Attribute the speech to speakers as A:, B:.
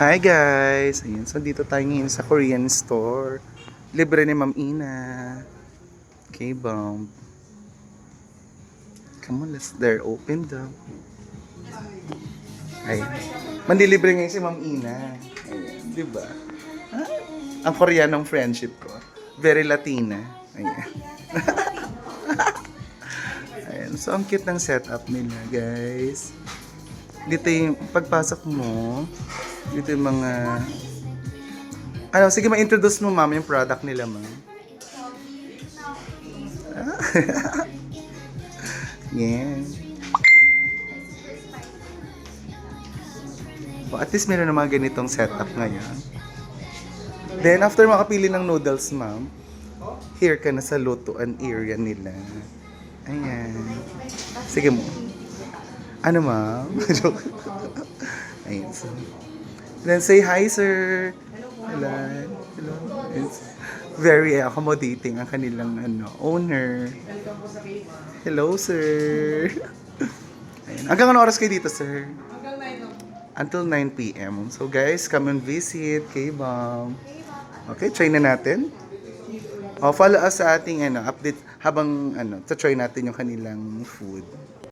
A: Hi guys! Ayan, so dito tayo ngayon sa Korean store. Libre ni Ma'am Ina. Okay, bomb. Come on, they're open daw. Ayan. Mandilibre ngayon si Ma'am Ina. Ayan, di ba? Ang Koreanong friendship ko. Very Latina. Ayan. Ayan. So, ang cute ng setup nila, guys. Dito yung pagpasok mo, dito yung mga... Ano, sige ma-introduce mo, ma'am, yung product nila, ma'am. Yeah. Oh, at least meron na mga ganitong setup ngayon. Then, after makapili ng noodles, ma'am, here ka na sa lutuan area nila. Ayan. Sige mo. Ano, ma'am? Joke. Ayan. So. Then, say hi, sir. Hello. Hello. It's very accommodating ang kanilang owner. Hello, sir. Ayan. Hanggang ano oras kayo dito, sir? Until 9 p.m. So guys, come and visit K-Bomb. Okay, try na natin. Follow us sa ating update habang try natin yung kanilang food.